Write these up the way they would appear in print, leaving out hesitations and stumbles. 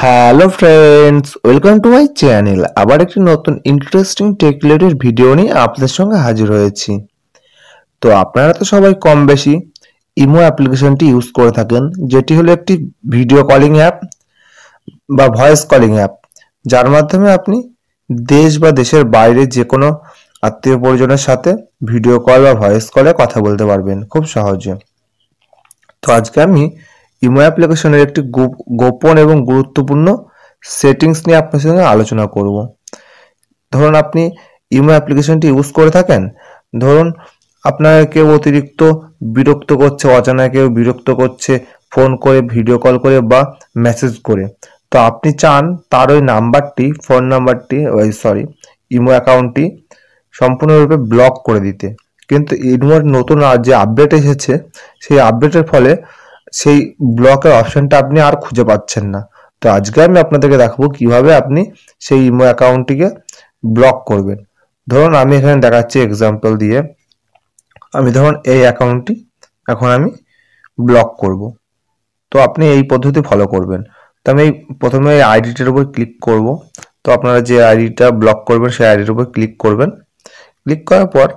Hello friends, welcome to my channel. আবার একটি নতুন ইন্টারেস্টিং টেক রিলেটেড ভিডিও নিয়ে আপনাদের সঙ্গে হাজির হয়েছি। তো আপনারা তো সবাই কম বেশি ইমো অ্যাপ্লিকেশনটি ইউজ করে থাকেন, যেটি হলো একটি ভিডিও কলিং অ্যাপ বা ভয়েস কলিং অ্যাপ, যার মাধ্যমে আপনি দেশ বা দেশের বাইরে যে কোনো আত্মীয় পরিজনের সাথে ভিডিও কল বা ভয়েস কলে কথা বলতে পারবেন খুব সহজে। তো আজকে আমি ইমো অ্যাপ্লিকেশনের একটি গোপন এবং গুরুত্বপূর্ণ সেটিংস নিয়ে আপনার সঙ্গে আলোচনা করব। ধরুন আপনি ইমো অ্যাপ্লিকেশনটি ইউজ করে থাকেন, ধরুন আপনার কেউ অতিরিক্ত বিরক্ত করছে, অজানা কেউ বিরক্ত করছে ফোন করে, ভিডিও কল করে বা মেসেজ করে। তো আপনি চান তার ওই নাম্বারটি, ফোন নাম্বারটি, ইমো অ্যাকাউন্টটি সম্পূর্ণরূপে ব্লক করে দিতে। কিন্তু ইমোর নতুন যে আপডেট এসেছে, সেই আপডেটের ফলে সেই ব্লকের অপশনটা আপনি আর খুঁজে পাচ্ছেন না। তো আজকে আমি আপনাদেরকে দেখাবো কিভাবে আপনি সেই ইমো অ্যাকাউন্টটিকে ব্লক করবেন। ধরুন আমি এখানে দেখাচ্ছি এক্সাম্পল দিয়ে, আমি ধরুন এই অ্যাকাউন্টটি এখন আমি ব্লক করব। তো আপনি এই পদ্ধতি ফলো করবেন। তো আমি প্রথমে এই আইডিটার উপর ক্লিক করব। তো আপনারা যে আইডিটা ব্লক করবেন সেই আইডির উপর ক্লিক করবেন। ক্লিক করার পর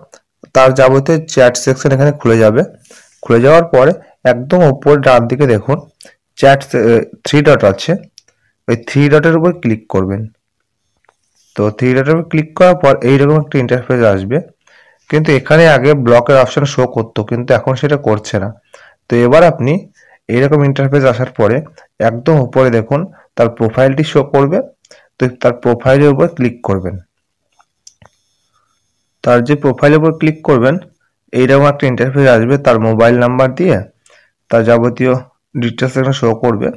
তার যাবতীয় চ্যাট সেকশন এখানে খুলে যাবে। খুলে যাওয়ার পরে একদম উপর ডান দিকে দেখুন চ্যাট থ্রি ডট আছে, ওই থ্রি ডটের উপর ক্লিক করবেন। তো থ্রি ডটের উপর ক্লিক করার পর এইরকম একটা ইন্টারফেস আসবে, কিন্তু এখানে আগে ব্লকের অপশন শো করতো, কিন্তু এখন সেটা করছে না। তো এবার আপনি এইরকম ইন্টারফেস আসার পরে একদম উপরে দেখুন তার প্রোফাইলটি শো করবে। তো তার প্রোফাইলের উপর ক্লিক করবেন। তার যে প্রোফাইলের উপর ক্লিক করবেন এইরকম একটা ইন্টারফেস আসবে, তার মোবাইল নাম্বার দিয়ে তার যাবতীয় ডিটেলস এখানে শো করবে।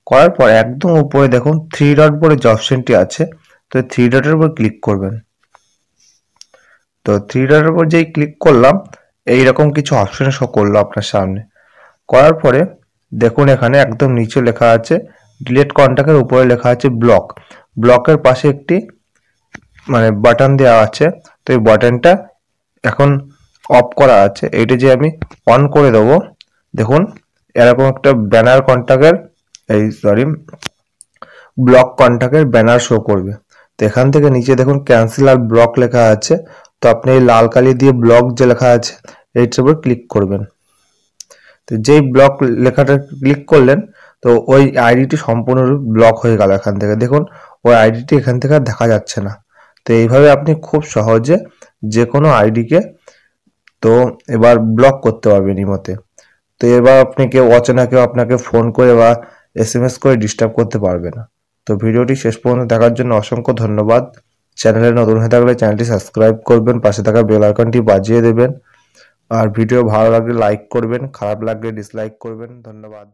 করার পর একদম উপরে দেখুন থ্রি ডট বলে যে অপশনটি আছে, তো থ্রি ডটের উপর ক্লিক করবেন। তো থ্রি ডটের উপর যেই ক্লিক করলাম এইরকম কিছু অপশন শো করলো আপনার সামনে। করার পরে দেখুন এখানে একদম নিচে লেখা আছে ডিলিট কন্টাক্টের উপরে লেখা আছে ব্লক। ব্লকের পাশে একটি বাটন দেওয়া আছে। তো এই বাটনটা এখন অফ করা আছে, এইটা যে আমি অন করে দেবো, দেখুন এরকম একটা ব্যানার কন্টাক্টের ব্লক কন্টাক্টের ব্যানার শো করবে। তো এখান থেকে নিচে দেখুন ক্যান্সেল আর ব্লক লেখা আছে। তো আপনি এই লাল কালি দিয়ে ব্লক যে লেখা আছে এইটার উপর ক্লিক করবেন। তো যেই ব্লক লেখাটা ক্লিক করলেন, তো ওই আইডিটি সম্পূর্ণরূপে ব্লক হয়ে গেল। এখান থেকে দেখুন ওই আইডিটি এখান থেকে আর দেখা যাচ্ছে না। তো এইভাবে আপনি খুব সহজে যে কোনো আইডিকে তো এবার ব্লক করতে পারবেন ইমোতে। তো এবার আপনি কেউ অচেনা কেউ আপনাকে ফোন করে বা এসএমএস করে ডিস্টার্ব করতে পারবে না। তো ভিডিওটি শেষ পর্যন্ত দেখার জন্য অসংখ্য ধন্যবাদ। চ্যানেলে নতুন হয়ে থাকলে চ্যানেলটি সাবস্ক্রাইব করবেন, পাশে থাকা বেল আইকনটি বাজিয়ে দেবেন। আর ভিডিও ভালো লাগলে লাইক করবেন, খারাপ লাগলে ডিসলাইক করবেন। ধন্যবাদ।